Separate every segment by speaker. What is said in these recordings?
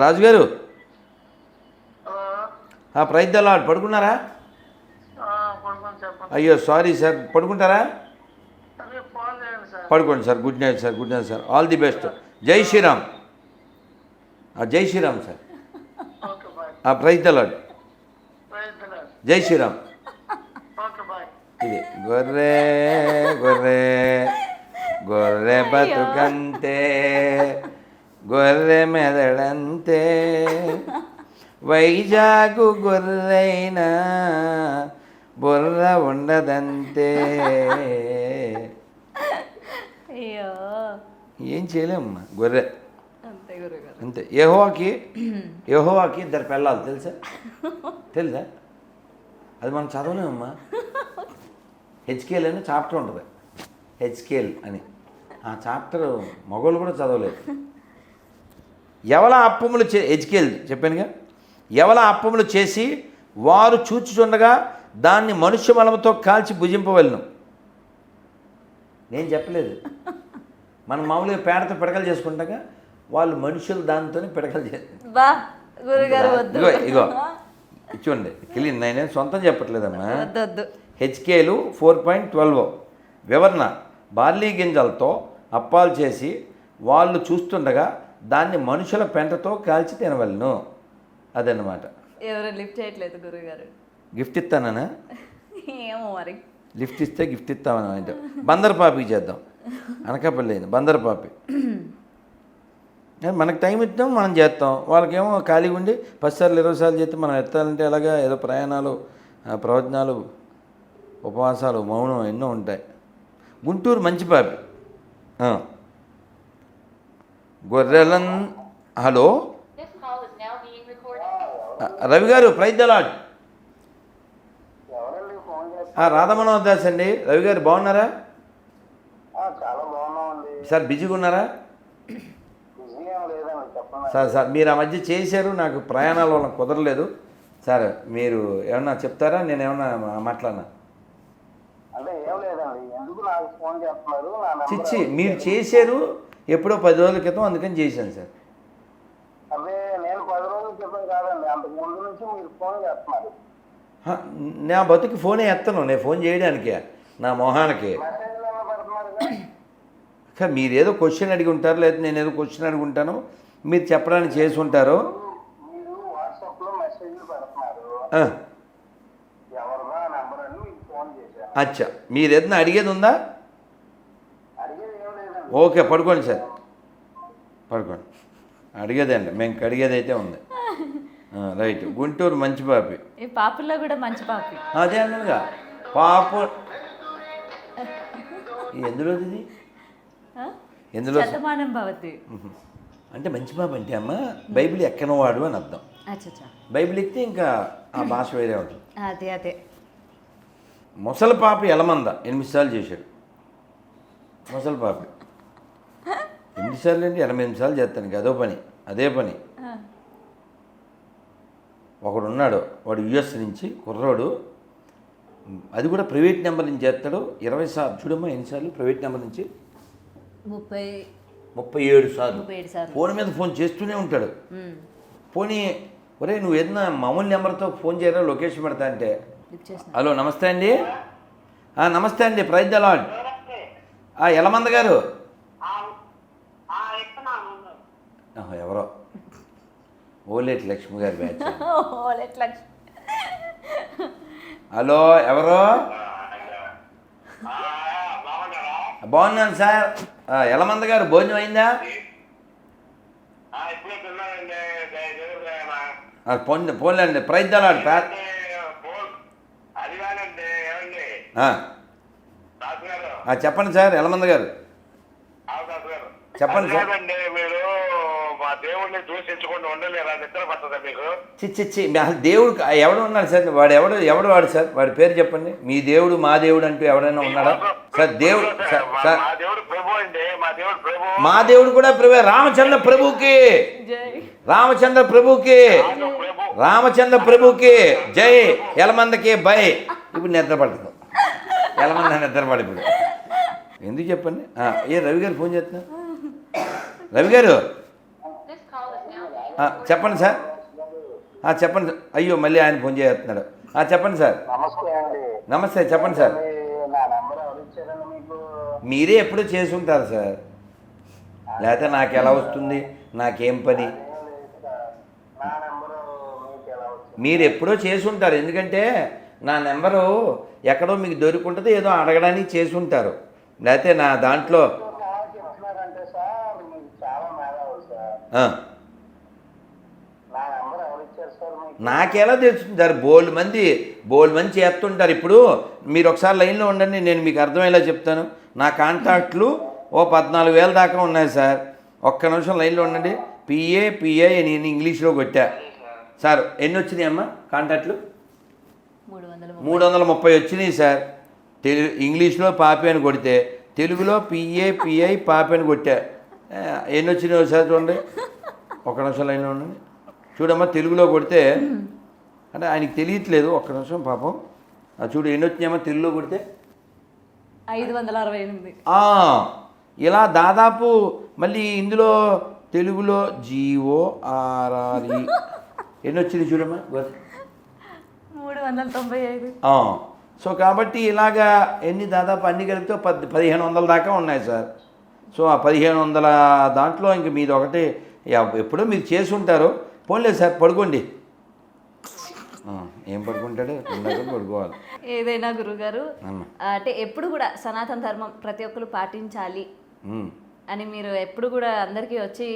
Speaker 1: రాజుగారు praise the lord. పడుకున్నారా? అయ్యో సారీ సార్, పడుకుంటారా? పడుకోండి sir. Good night sir. Good night sir. All the best. జై శ్రీరామ్. జై Shriram sir. Praise the lord. జై శ్రీరామ్. ఇది గొర్రె గొర్రె గొర్రె బతుకంతే, గొర్రె మెదడంతే, వైజాగు గొర్రెైనా బుర్ర ఉండదంతే. ఏం చేయలేమ్మా, గొర్రె అంతే. యెహోవాకి ఇద్దరు పెళ్ళాలి, తెలుసా? అది మనం చదవలేమమ్మా. హెచ్కేఎల్ అని చాప్టర్ ఉంటుంది, హెచ్కేఎల్ అని. ఆ చాప్టర్ మగవాళ్ళు కూడా చదవలేదు. ఎవల అప్పములు హెచ్కేఎల్ చెప్పానుగా. ఎవల అప్పములు చేసి వారు చూచుచుండగా దాన్ని మనుష్య మలముతో కాల్చి భుజింపవలను. నేను చెప్పలేదు. మనం మామూలుగా పేడతో పిడకలు చేసుకుంటాగా, వాళ్ళు మనుషులు దాంతోనే పిడకలు చేస్తారు. ఇగో చూడండి, క్లీన్. నేనేం సొంతం చెప్పట్లేదమ్మా. హెచ్కేలు 4.12 వివరణ. బార్లీ గింజలతో అప్పాలు చేసి వాళ్ళు చూస్తుండగా దాన్ని మనుషుల పెంటతో కాల్చి తినవలను. అదన్నమాట.
Speaker 2: ఎవరు లిఫ్ట్ చేయట్లేదు గురుగారు.
Speaker 1: గిఫ్ట్ ఇస్తానా?
Speaker 2: ఏమో మరి.
Speaker 1: లిఫ్ట్ ఇస్తే గిఫ్ట్ ఇస్తామని అంటే బందరపాపికి చేద్దాం. అనకాపల్లి అయింది బందరపాపి. మనకు టైం ఇద్దాం, మనం చేస్తాం. వాళ్ళకేమో ఖాళీగా ఉండి 10 సార్లు 20 సార్లు చేస్తే మనం ఎత్తాలంటే ఎలాగా? ఏదో ప్రయాణాలు, ప్రవచనాలు, ఉపవాసాలు, మౌనం ఎన్నో ఉంటాయి. గుంటూరు మంచి పాపి. గొర్రెలన్. హలో రవి గారు, praise the lord. Radhamanohar Das అండి. రవి గారు బాగున్నారా? సార్ బిజీగా ఉన్నారా? సార్ మీరు ఆ మధ్య చేశారు, నాకు ప్రయాణాల వల్ల కుదరలేదు. సార్ మీరు ఏమన్నా చెప్తారా? నేను ఏమన్నా మాట్లాడినా? చిచ్చి, మీరు చేశారు ఎప్పుడో 10 రోజుల క్రితం, అందుకని చేశాను సార్. నా బతుకి ఫోనే ఎత్తను, నేను ఫోన్ చేయడానికి నా మొహానికి. మీరేదో క్వశ్చన్ అడిగి ఉంటారు, లేదా నేను ఏదో క్వశ్చన్ అడిగి ఉంటాను, మీరు చెప్పడానికి చేసి ఉంటారు. అచ్చా, మీరు ఏదైనా అడిగేది ఉందా? ఓకే, పడుకోండి సార్, పడుకోండి. అడిగేదండి, మేము అడిగేది అయితే ఉంది. రైట్. గుంటూరు మంచి పాపి.
Speaker 2: పాపుల్లో కూడా మంచి పాపి.
Speaker 1: అదే అన్నగా పాపు. ఎందులోది ఇది? ఎందులో? అంటే మంచి పాప అంటే అమ్మ బైబిల్ ఎక్కనవాడు అని అర్థం. బైబిల్ ఎక్కితే ఇంకా ఆ భాష వేరే ఉంటుంది.
Speaker 2: అదే
Speaker 1: ముసలి పాపి ఎలమంద 8 సార్లు చేశాడు. ముసలి పాపి 8 సార్లు అంటే 88 సార్లు చేస్తాను. అదే పని. ఒకడు ఉన్నాడు, వాడు యుఎస్ నుంచి కుర్రోడు. అది కూడా ప్రైవేట్ నెంబర్ నుంచి చేస్తాడు. 20 సార్లు చూడమ్మా, ఎన్నిసార్లు ప్రైవేట్ నెంబర్ నుంచి? 37 సార్లు ఫోన్ మీద ఫోన్ చేస్తూనే ఉంటాడు. పోనీ ఒరే నువ్వు ఏదైనా మామూలు నెంబర్తో ఫోన్ చేయరా, లొకేషన్ పెడతా అంటే, హలో నమస్తే అండి. నమస్తే అండి, ప్రైజ్ ద లార్డ్. ఎలమంద గారు ఎవరో ఓలేటి లక్ష్మి గారి బ్యాచ్. హలో ఎవరో? బాగున్నాను సార్. ఎలమంద గారు భోజనం అయిందా? పోన్లేండి, ప్రైజ్ ద లార్డ్. చెప్పండి సార్. ఎలమంద గారు చెప్పండి సార్.
Speaker 3: దేవుడిని దూషించకుండా ఉండలేరా? నిద్ర పట్టదా మీకు?
Speaker 1: చిచ్చి, దేవుడు ఎవడు ఉన్నాడు సార్? ఎవడు వాడు సార్? వాడి పేరు చెప్పండి. మీ దేవుడు మా దేవుడు అంటూ ఎవడైనా ఉన్నాడా సార్? దేవుడు మా దేవుడు కూడా ప్రభు. రామచంద్ర ప్రభుకి జై. ఎలమందకి బై. ఇప్పుడు నిద్ర పడుతుంది. ఎలమంద నిద్ర పడిపోయి ఎందుకు చెప్పండి. రవి గారు ఫోన్ చేస్తున్నా. రవి గారు చెప్పండి సార్. చెప్పండి సార్. అయ్యో మళ్ళీ ఆయన ఫోన్ చేస్తున్నాడు. చెప్పండి సార్.
Speaker 4: నమస్తే అండి.
Speaker 1: నమస్తే, చెప్పండి సార్.
Speaker 4: నా నెంబర్ ఎవరు ఇచ్చారండి మీకు?
Speaker 1: మీరే ఎప్పుడూ చేసి ఉంటారు సార్, లేకపోతే నాకు ఎలా వస్తుంది, నాకేం పని?
Speaker 4: నా నెంబరు మీకు ఎలా వచ్చింది?
Speaker 1: మీరు ఎప్పుడో చేసి ఉంటారు, ఎందుకంటే నా నెంబరు ఎక్కడో మీకు దొరుకుంటుంది, ఏదో అడగడానికి చేసి ఉంటారు, లేకపోతే నా దాంట్లో.
Speaker 4: చెప్తున్నారంటే సార్ మీకు చాలా మేధావు సార్. నా నెంబర్ ఎవరు ఇచ్చారు సార్ మీకు?
Speaker 1: నాకెలా తెలుస్తుంది సార్? బోల్డ్ మంది చేస్తుంటారు. ఇప్పుడు మీరు ఒకసారి లైన్లో ఉండండి, నేను మీకు అర్థమయ్యేలా చెప్తాను. నా కాంటాక్ట్లు ఓ 14,000 దాకా ఉన్నాయి సార్. ఒక్క నిమిషం లైన్లో ఉండండి. పిఏ నేను ఇంగ్లీష్లో కొట్టా సార్. ఎన్ని వచ్చినాయి అమ్మా కాంటాక్ట్లు? 330 వచ్చినాయి సార్. ఇంగ్లీష్లో పాపి అని కొడితే, తెలుగులో పిఐ పాపి అని కొట్టా. ఎన్ని వచ్చినాయి ఒకసారి చూడండి. ఒక్క నిమిషం లైన్లో ఉండండి. చూడమ్మా, తెలుగులో కొడితే అంటే ఆయనకి తెలియట్లేదు, ఒక్క నిమిషం పాపం. చూడు ఎన్ని వచ్చినాయమ్మా తెలుగులో కొడితే?
Speaker 2: 568.
Speaker 1: ఇలా దాదాపు. మళ్ళీ ఇందులో తెలుగులో GORRE ఎన్ని వచ్చినాయి చూడమ్మా?
Speaker 2: 395.
Speaker 1: సో కాబట్టి ఇలాగా ఎన్ని దాదాపు అన్ని కలిపితే 1,500 దాకా ఉన్నాయి సార్. సో ఆ 1,500 దాంట్లో ఇంక మీది ఒకటి ఎప్పుడో మీరు చేసి ఉంటారు. పోన్లేదు సార్, పడుకోండి. ఏం పడుకుంటాడు? పడుకోవాలి.
Speaker 2: ఏదైనా గురుగారు అంటే ఎప్పుడు కూడా సనాతన ధర్మం ప్రతి ఒక్కరు పాటించాలి అని మీరు ఎప్పుడు కూడా అందరికీ వచ్చి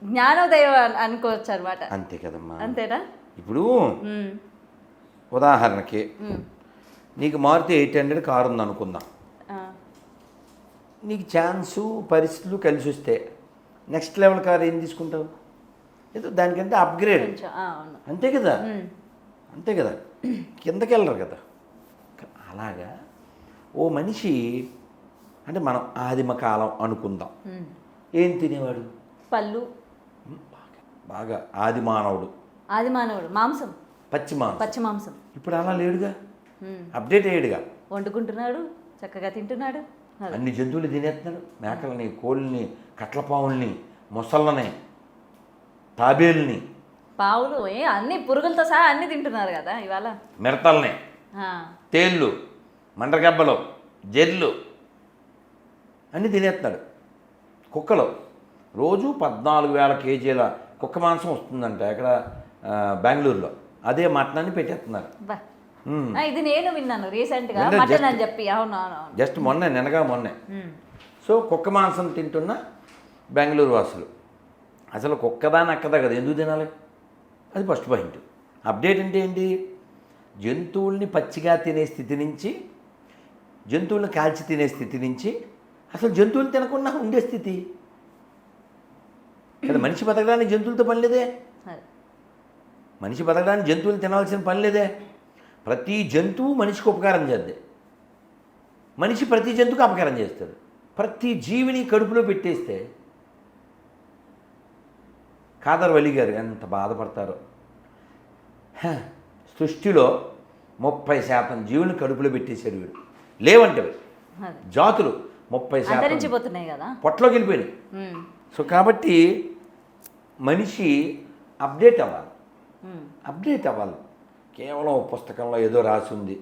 Speaker 2: జ్ఞానోదయం అనుకోవచ్చు అనమాట.
Speaker 1: అంతే కదమ్మా.
Speaker 2: అంతేనా?
Speaker 1: ఇప్పుడు ఉదాహరణకి నీకు మారుతి 800 కారు ఉంది అనుకుందాం. నీకు ఛాన్సు పరిస్థితులు కలిసి వస్తే నెక్స్ట్ లెవెల్ కారు ఏం తీసుకుంటావు? ఏదో దానికంటే అప్గ్రేడ్. అంతే కదా, అంతే కదా, కిందకి వెళ్ళరు కదా. అలాగా ఓ మనిషి అంటే మనం ఆదిమ కాలం అనుకుందాం. ఏం తినేవాడు?
Speaker 2: పళ్ళు.
Speaker 1: బాగా ఆది మానవుడు
Speaker 2: మాంసం,
Speaker 1: పచ్చి
Speaker 2: మాంసం.
Speaker 1: ఇప్పుడు అలా లేడుగా, అప్డేట్ అయ్యాడుగా.
Speaker 2: వండుకుంటున్నాడు, చక్కగా తింటున్నాడు.
Speaker 1: అన్ని జంతువులు తినేస్తున్నాడు. మేకలని, కోళ్ళని, కట్లపావుల్ని, మొసళ్ళని, తాబేల్ని,
Speaker 2: పావులు, అన్ని పురుగులతో సహా అన్ని తింటున్నారు కదా ఇవాళ.
Speaker 1: మిడతల్ని, తేళ్ళు, మండ్రగబ్బలు, జెర్లు అన్నీ తినేస్తున్నాడు. కుక్కలు రోజు 14,000 కేజీల కుక్క మాంసం వస్తుందంట ఇక్కడ బెంగళూరులో. అదే మటనాన్ని పెట్టేస్తున్నారు.
Speaker 2: ఇది నేను విన్నాను రీసెంట్గా, మటన్ అని చెప్పి. అవును,
Speaker 1: జస్ట్ మొన్నే. సో కుక్క మాంసం తింటున్న బెంగళూరు వాసులు. అసలు కుక్కదా నక్కదా కదా, ఎందుకు తినాలి? అది ఫస్ట్ పాయింట్. అప్డేట్ అంటే ఏంటి? జంతువుల్ని పచ్చిగా తినే స్థితి నుంచి, జంతువులను కాల్చి తినే స్థితి నుంచి అసలు జంతువులు తినకుండా ఉండే స్థితి కదా. మనిషి బతకడానికి జంతువులతో పని లేదే. మనిషి బతకడానికి జంతువులు తినాల్సిన పని లేదే. ప్రతి జంతువు మనిషికి ఉపకారం చేద్దే, మనిషి ప్రతి జంతువుకి అపకారం చేస్తాడు. ప్రతి జీవిని కడుపులో పెట్టేస్తే ఖాదర్ వలి గారు ఎంత బాధపడతారో. సృష్టిలో 30% జీవులను కడుపులో పెట్టేశాడు వీడు. లేవంటే జాతులు 30%
Speaker 2: కదా,
Speaker 1: పొట్టలోకి వెళ్ళిపోయినాయి. సో కాబట్టి మనిషి అప్డేట్ అవ్వాలి. కేవలం పుస్తకంలో ఏదో రాసి ఉంది.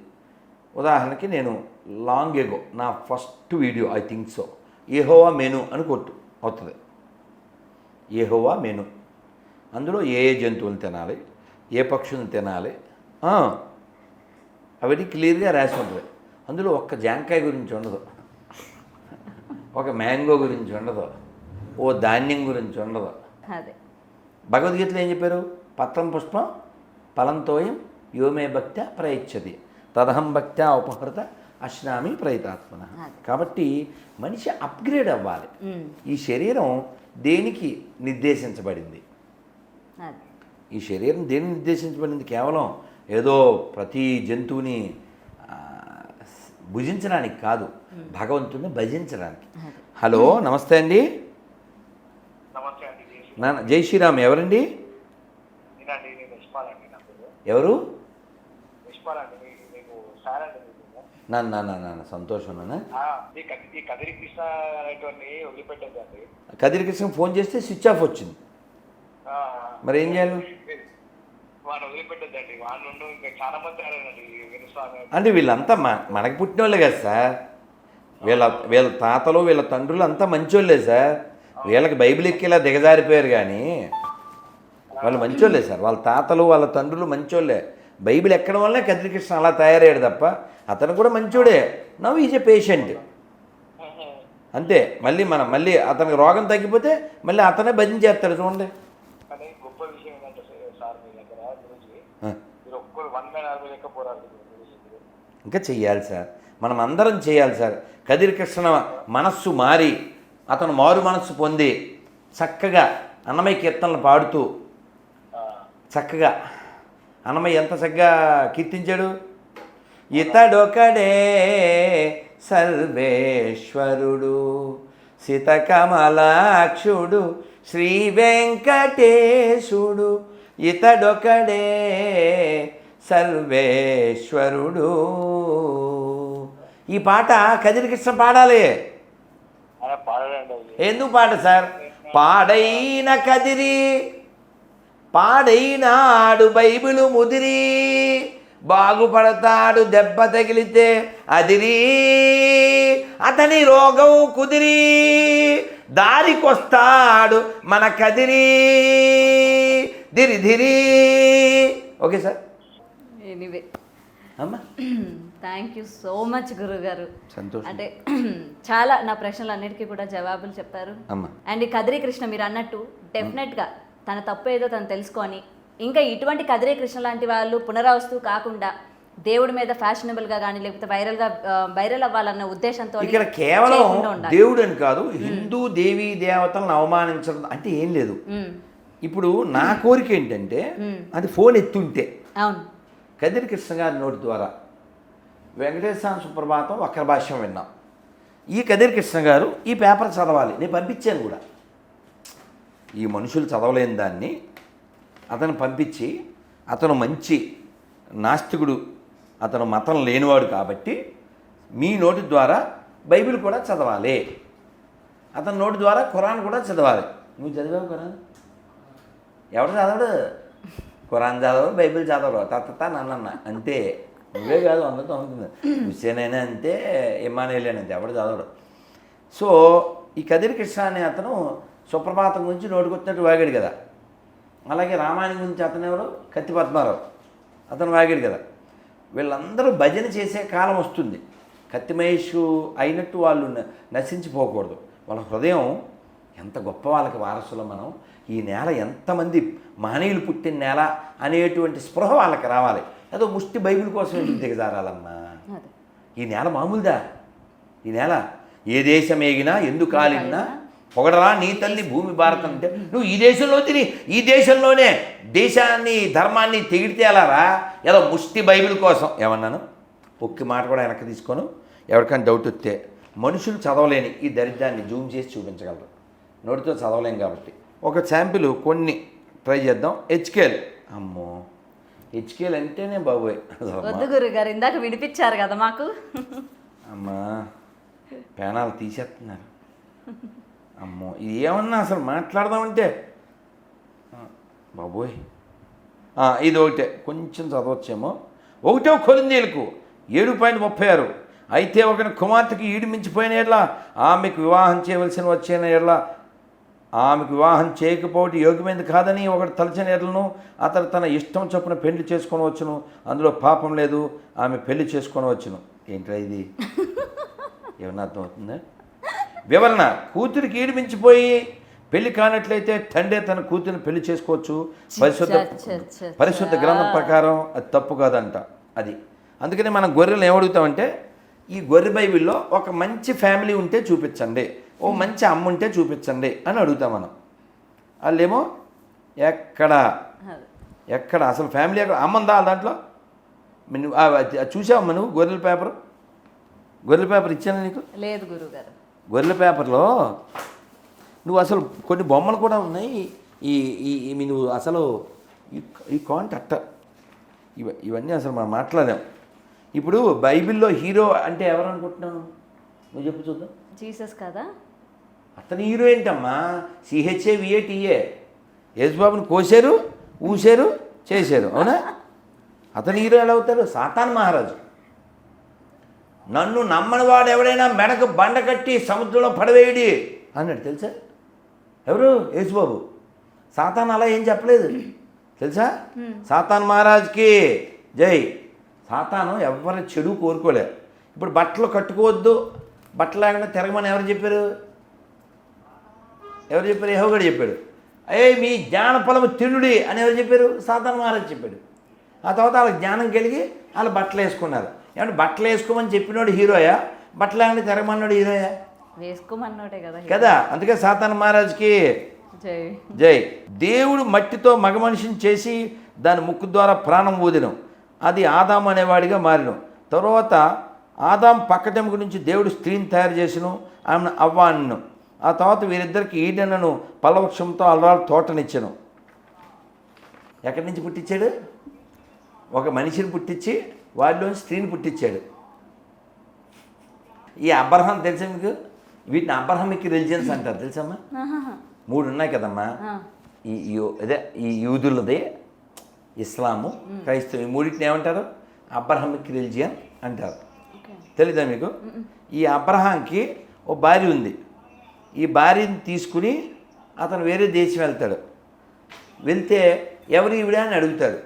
Speaker 1: ఉదాహరణకి నేను లాంగ్ ఎగో నా first video I think so, Jehovah menu అని కొట్టు అవుతుంది. యెహోవా మెను, అందులో ఏ జంతువులు తినాలి, ఏ పక్షులను తినాలి, అవన్నీ క్లియర్గా రాసి ఉంటుంది. అందులో ఒక్క జాంకాయ గురించి ఉండదు, ఒక మ్యాంగో గురించి ఉండదు, ఓ ధాన్యం గురించి ఉండదు. భగవద్గీతలో ఏం చెప్పారు? పత్రం పుష్పం ఫలంతోయం యోమే భక్త్యా ప్రయచ్చతి తదహం భక్త్యా ఉపహృత అశ్నామి ప్రయతాత్మన. కాబట్టి మనిషి అప్గ్రేడ్ అవ్వాలి. ఈ శరీరం దేనికి నిర్దేశించబడింది? ఈ శరీరం దేనికి నిర్దేశించబడింది? కేవలం ఏదో ప్రతి జంతువుని భుజించడానికి కాదు, భగవంతుని భజించడానికి. హలో, నమస్తే అండి. జై శ్రీరామ్. ఎవరండి? ఎవరు? నాన్న సంతోషం. కదిరి కృష్ణ ఫోన్ చేస్తే స్విచ్ ఆఫ్ వచ్చింది.
Speaker 3: ఆ,
Speaker 1: మరి ఏం చేయాలి?
Speaker 3: వాడిని వదిలిపెట్టద్దండి. వాడి నుండి ఇంకా చాలా మంది తయారైనండి వినుస్వామి.
Speaker 1: అంటే వీళ్ళంతా మనకి పుట్టిన వాళ్ళే కదా సార్. వీళ్ళ తాతలు వీళ్ళ తండ్రులు అంతా మంచోళ్ళే సార్. వీళ్ళకి బైబిల్ ఎక్కేలా దిగజారిపోయారు కానీ వాళ్ళు మంచోళ్ళే సార్. వాళ్ళ తాతలు వాళ్ళ తండ్రులు మంచోళ్ళే. బైబిల్ ఎక్కడం వల్లే కదిరికృష్ణ అలా తయారయ్యాడు తప్ప అతను కూడా మంచోడే. నవ్ ఈజ్ ఎ పేషెంట్ అంతే. మళ్ళీ అతనికి రోగం తగ్గిపోతే మళ్ళీ అతనే భజన చేస్తాడు చూడండి.
Speaker 3: కానీ గొప్ప విషయం ఏంటంటే సార్ మీ దగ్గర గురించి మీరు ఒక్కరు 140 లెక్క పోరాడు గురించి.
Speaker 1: ఇంకా చెయ్యాలి సార్, మనం అందరం చేయాలి సార్. కదిరికృష్ణ మనస్సు మారి అతను మారు మనస్సు పొంది చక్కగా అన్నమయ్య కీర్తనలు పాడుతూ చక్కగా అన్నమయ్య ఎంత చక్కగా కీర్తించాడు. ఇతడొకడే సర్వేశ్వరుడు సితకమలాక్షుడు శ్రీ వెంకటేశుడు ఇతడొకడే సర్వేశ్వరుడు. ఈ పాట కదిరికృష్ణ పాడాలి.
Speaker 3: ఆయన పాడండి అది.
Speaker 1: ఎందుకు పాట సార్? పాడైన కదిరి పాడైనాడు బైబిలు ముదిరి బాగుపడతాడు దెబ్బ తగిలితే అదిరి అతని రోగం కుదిరి దారికొస్తాడు మన కదిరి ధిరి. Okay sir.
Speaker 2: ఎనీవే
Speaker 1: అమ్మా
Speaker 2: థ్యాంక్ యూ సో మచ్ గురుగారు.
Speaker 1: సంతోషం.
Speaker 2: అంటే చాలా నా ప్రశ్నలన్నిటికీ కూడా జవాబులు చెప్పారు.
Speaker 1: అమ్మా
Speaker 2: అండ్ ఈ కదిరి కృష్ణ మీరు అన్నట్టు డెఫినెట్గా తన తప్పు ఏదో తను తెలుసుకొని ఇంకా ఇటువంటి కదిరి కృష్ణ లాంటి వాళ్ళు పునరావస్తు కాకుండా దేవుడి మీద ఫ్యాషనబుల్గా కానీ లేకపోతే వైరల్ అవ్వాలన్న ఉద్దేశంతో
Speaker 1: ఇక్కడ కేవలం దేవుడు అని కాదు, హిందూ దేవీ దేవతలను అవమానించడం అంటే ఏం లేదు. ఇప్పుడు నా కోరిక ఏంటంటే అది ఫోన్ ఎత్తుంటే
Speaker 2: అవును
Speaker 1: కదిరి కృష్ణ గారి నోటి ద్వారా వెంకటేశ్వర సుప్రభాతం వక్ర భాష్యం విన్నాం. ఈ కదిరి కృష్ణ గారు ఈ పేపర్ చదవాలి. నేను పంపించాను కూడా. ఈ మనుషులు చదవలేని దాన్ని అతను పంపించి అతను మంచి నాస్తికుడు, అతను మతం లేనివాడు కాబట్టి మీ నోటి ద్వారా బైబిల్ కూడా చదవాలి, అతని నోటి ద్వారా ఖురాన్ కూడా చదవాలి. నువ్వు చదివావు ఖురాన్? ఎవరు చదవడు? ఖురాన్ చదవరు, బైబిల్ చదవరు, తత్త నన్న అంతే. నువ్వే కాదు అందరితో ఉంటుంది. హుస్సేన్ అయినా అంతే, ఇమానుయేల్ అయినా అంతే, ఎవడు చదవడు. సో ఈ కదిరి కృష్ణ అనే అతను సుప్రభాతం గురించి నోటికొచ్చినట్టు వాగాడు కదా. అలాగే రామాయణం గురించి అతను ఎవరు? కత్తి పద్మారావు, అతను వాగాడు కదా. వీళ్ళందరూ భజన చేసే కాలం వస్తుంది. కత్తి మహేష్ అయినట్టు వాళ్ళు నశించిపోకూడదు. వాళ్ళ హృదయం ఎంత గొప్ప, వాళ్ళకి వారసులు మనం. ఈ నేల ఎంతమంది మహనీయులు పుట్టిన నేల అనేటువంటి స్పృహ వాళ్ళకి రావాలి. ఏదో ముష్టి బైబిల్ కోసం ఎందుకు దిగజారాలమ్మా? ఈ నేల మామూలుదా? ఈ నేల ఏ దేశం ఏగినా ఎందుకు కాలినా పొగడరా నీ తల్లి భూమి భారతం అంటే నువ్వు ఈ దేశంలో తిని ఈ దేశంలోనే దేశాన్ని ధర్మాన్ని తెగిడితే ఎలారా? ఏదో ముష్టి బైబిల్ కోసం ఏమన్నాను? ఒక్క మాట కూడా వెనక్కి తీసుకోను. ఎవరికైనా డౌట్ వస్తే మనుషులు చదవలేని ఈ దరిద్రాన్ని జూమ్ చేసి చూపించగలరు. నోటితో చదవలేం కాబట్టి ఒక శాంపిల్ కొన్ని ట్రై చేద్దాం. హెచ్కేఎల్. అమ్మో హెచ్కేఎల్ అంటేనే బాబోయ్.
Speaker 2: వద్దు గురుగారు, ఇందాక వినిపించారు కదా మాకు.
Speaker 1: అమ్మా పేనాలు తీసేస్తున్నారు. అమ్మో ఇది ఏమన్నా అసలు మాట్లాడదామంటే బాబోయ్. ఇది ఒకటే కొంచెం చదవచ్చేమో. 1వ కొరింథీయులకు 7:36 అయితే ఒకని కుమార్తెకి ఈడు మించిపోయిన ఎడ్ల ఆమెకు వివాహం చేయవలసిన వచ్చిన ఎడ్ల ఆమెకు వివాహం చేయకపోవడం యోగ్యమైనది కాదని ఒకటి తలచిన ఎడ్లను అతడు తన ఇష్టం చొప్పున పెళ్లి చేసుకోవచ్చును, అందులో పాపం లేదు, ఆమె పెళ్లి చేసుకోవచ్చును. ఏంట్రా ఇది? ఏమన్నా అర్థమవుతుందా? వివరణ: కూతురికి ఈడు మించిపోయి పెళ్లి కానట్లయితే తండ్రి తన కూతురిని పెళ్లి చేసుకోవచ్చు. పరిశుద్ధ గ్రంథం ప్రకారం అది తప్పు కాదంట. అది అందుకని మనం గొర్రెలు ఏమడుగుతామంటే ఈ గొర్రె బైబిల్లో ఒక మంచి ఫ్యామిలీ ఉంటే చూపించండి, ఓ మంచి అమ్మ ఉంటే చూపించండి అని అడుగుతాం మనం. వాళ్ళేమో ఎక్కడ అసలు ఫ్యామిలీ ఎక్కడ అమ్మందా దాంట్లో? నువ్వు చూసావమ్మా నువ్వు గొర్రెల పేపర్ ఇచ్చాను నీకు?
Speaker 2: లేదు గురుగారు. గొర్రెల
Speaker 1: పేపర్లో నువ్వు అసలు కొన్ని బొమ్మలు కూడా ఉన్నాయి. నువ్వు అసలు ఈ కాంటాక్ట్ ఇవన్నీ అసలు మనం మాట్లాడాం. ఇప్పుడు బైబిల్లో హీరో అంటే ఎవరు అనుకుంటున్నావు? నువ్వు చెప్పు చూద్దాం.
Speaker 2: జీసస్ కదా?
Speaker 1: అతని హీరో ఏంటమ్మా? CHAVATA యేసుబాబుని కోసారు, ఊసారు, చేశారు. అవునా? అతను హీరో ఎలా అవుతాడు? సాతాన్ మహారాజు. నన్ను నమ్మని వాడు ఎవడైనా మెడకు బండ కట్టి సముద్రంలో పడవేయడి అన్నాడు. తెలుసా? ఎవరు? యేసుబాబు. సాతాన్ అలా ఏం చెప్పలేదు తెలుసా? సాతాన్ మహారాజ్కి జై. సాతాను ఎవరి చెడు కోరుకోలే. ఇప్పుడు బట్టలు కట్టుకోవద్దు, బట్టలు లేకుండా తిరగమని ఎవరు చెప్పారు? యెహోవా చెప్పాడు. మీ జ్ఞాన ఫలము తినుడి అని ఎవరు చెప్పారు? సాతాన్ మహారాజ్ చెప్పాడు. ఆ తర్వాత వాళ్ళకి జ్ఞానం కలిగి వాళ్ళు బట్టలు వేసుకున్నారు. ఏమంటే బట్టలు వేసుకోమని చెప్పినోడు హీరోయా, బట్టలు లేకుండా తిరగమన్నాడు హీరోయా?
Speaker 2: వేసుకోమన్నోటే కదా
Speaker 1: కదా. అందుకే సాతాన్ మహారాజ్కి
Speaker 2: జై.
Speaker 1: జై. దేవుడు మట్టితో మగ మనిషిని చేసి దాని ముక్కు ద్వారా ప్రాణం ఊదినం. అది ఆదాం అనేవాడిగా మారిన తర్వాత ఆదాం పక్కటెముక నుంచి దేవుడు స్త్రీని తయారు చేసిను, ఆమెను అవ్వ అన్నను. ఆ తర్వాత వీరిద్దరికి ఈడెనను పలవృక్షంతో అలరాలు తోటనిచ్చాను. ఎక్కడి నుంచి పుట్టించాడు? ఒక మనిషిని పుట్టించి వాడిలోని స్త్రీని పుట్టించాడు. ఈ అబ్రహాం తెలుసా మీకు? వీటిని అబ్రహామిక్ రిలిజియన్స్ అంటారు. తెలుసమ్మా? 3 ఉన్నాయి కదమ్మా. ఈ యూదులది, ఇస్లాము, క్రైస్తవం. ఈ మూడింటిని ఏమంటారు? అబ్రహామిక్ రిలిజియన్ అంటారు. తెలీదా మీకు? ఈ అబ్రహాంకి ఓ భార్య ఉంది. ఈ భార్యని తీసుకుని అతను వేరే దేశం వెళ్తాడు. వెళ్తే ఎవరు ఈవిడ అని అడుగుతాడు.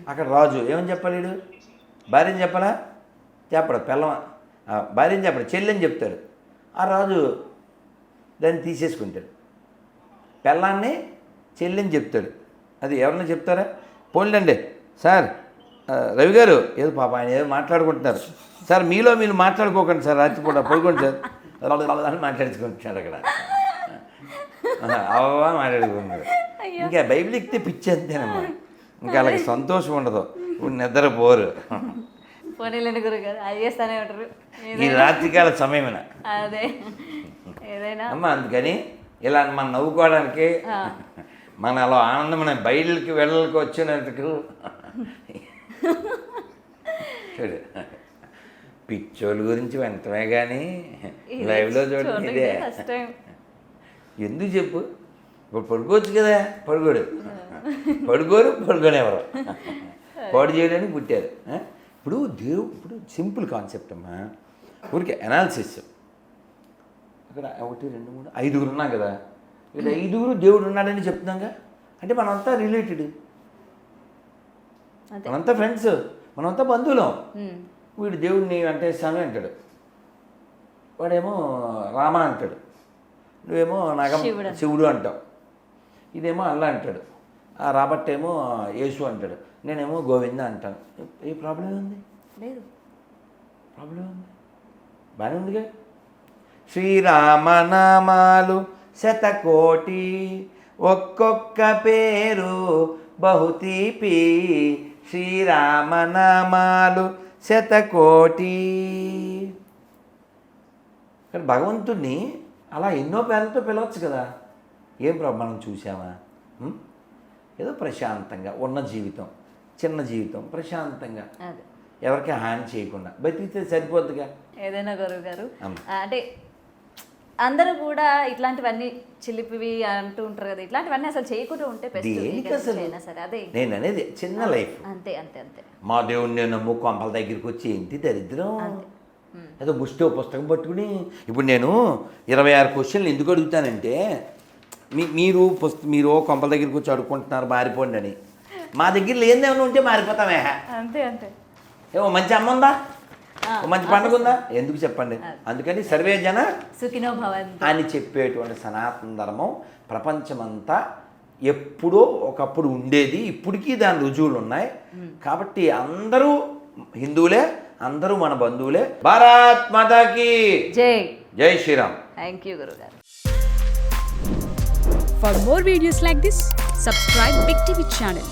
Speaker 1: అక్కడ రాజు ఏమని చెప్పాలి? వీడు భార్యని చెప్పాలా? చెప్పడు. భార్యని చెప్పడు, చెల్లెని చెప్తాడు. ఆ రాజు దాన్ని తీసేసుకుంటాడు. పెళ్ళాన్ని చెల్లెని చెప్తాడు. అది ఎవరిని చెప్తారా? పోన్లండి సార్, రవి గారు ఏదో పాప ఆయన ఏదో మాట్లాడుకుంటున్నారు సార్, మీలో మీరు మాట్లాడుకోకండి సార్, రాత్రిపూట పడుకోండి సార్ అని మాట్లాడుకుంటున్నాడు అక్కడ. అవా మాట్లాడుకుంటున్నాడు. ఇంకా బైబిల్ ఎక్కితే పిచ్చి అంతేనమ్మా. ఇంకా అలాగే సంతోషం ఉండదు, ఇప్పుడు నిద్రపోరు.
Speaker 2: పోనీలేని గురుగారు అది చేస్తానే ఉంటారు
Speaker 1: ఈ రాత్రికాల సమయమేనా?
Speaker 2: అదే ఏదైనా
Speaker 1: అమ్మా. అందుకని ఇలా మనం నవ్వుకోవడానికి, మన అలా ఆనందమైన బయలుకి వెళ్ళకి వచ్చినట్టుకు చూడు. పిచ్చోళ్ళ గురించి వెంటనే కానీ లైవ్లో చూడండి. ఇదే ఎందుకు చెప్పు? ఇప్పుడు పడుకోవచ్చు కదా, పడుకోనేవారు పాడు చేయడానికి పుట్టారు. ఇప్పుడు సింపుల్ కాన్సెప్ట్ అమ్మా. ఊరికే అనాలిసిస్. అక్కడ 1 2 3 5 ఉన్నాం కదా. ఇక్కడ 5 దేవుడు ఉన్నాడని చెప్తున్నాగా. అంటే మనంతా రిలేటెడ్, మనంతా ఫ్రెండ్స్, మనంతా బంధువులం. వీడు దేవుడిని వెంకటేశ్వర అంటాడు, వాడేమో రామ అంటాడు, నువ్వేమో నాగం శివుడు అంటావు, ఇదేమో అల్లా అంటాడు, ఆ రాబర్ట్ ఏమో యేసు అంటాడు, నేనేమో గోవింద అంటాను. ఏ ప్రాబ్లం ఉంది?
Speaker 2: లేదు.
Speaker 1: ప్రాబ్లం ఉంది, బాగానే ఉందిగా. శ్రీరామనామాలు 100 కోటి, ఒక్కొక్క పేరు బహుతీపి. శ్రీరామనామాలు 100 కోటి. కానీ భగవంతుడిని అలా ఎన్నో పేర్లతో పిలవచ్చు కదా. ఏం ప్రాబ్లం? మనం చూసామా? ఏదో ప్రశాంతంగా ఉన్న జీవితం, చిన్న జీవితం, ప్రశాంతంగా ఎవరికి హాని చేయకుండా బతికితే సరిపోద్దిగా.
Speaker 2: ఏదైనా గురువు గారు అంటే అందరూ కూడా ఇట్లాంటివన్నీ చిలిపివి అంటూ ఉంటారు కదా, ఇట్లాంటివన్నీ అసలు చేయకుండా ఉంటే సరే. అదే
Speaker 1: నేను అనేది చిన్న లైఫ్.
Speaker 2: అంతే అంతే అంతే.
Speaker 1: మా దేవుడిని నమ్ము కొంపల దగ్గరికి వచ్చి ఏంటి దరిద్రం? ఏదో ముష్టో పుస్తకం పట్టుకుని ఇప్పుడు నేను 26 క్వశ్చన్లు ఎందుకు అడుగుతానంటే, మీరు కొంపల దగ్గరికి వచ్చి అడుక్కుంటున్నారు మారిపోండి అని. మా దగ్గర లేనిదేమైనా ఉంటే మారిపోతామే.
Speaker 2: అంతే అంతే.
Speaker 1: ఏమో మంచి అమ్మ ఉందా, మంచి పండుగ ఉందా, ఎందుకు చెప్పండి. అందుకని సర్వే జన
Speaker 2: సుఖినో భవంతు
Speaker 1: అని చెప్పేటువంటి సనాతన ధర్మం ప్రపంచమంతా ఎప్పుడో ఒకప్పుడు ఉండేది, ఇప్పటికీ దాని రుజువులు ఉన్నాయి. కాబట్టి అందరూ హిందువులే, అందరూ మన బంధువులే. భారత్ మాతాకి
Speaker 2: జై.
Speaker 1: జై శ్రీరామ్.
Speaker 2: థ్యాంక్ యూ గురుగారు.
Speaker 5: For more videos like this, subscribe Big TV channel.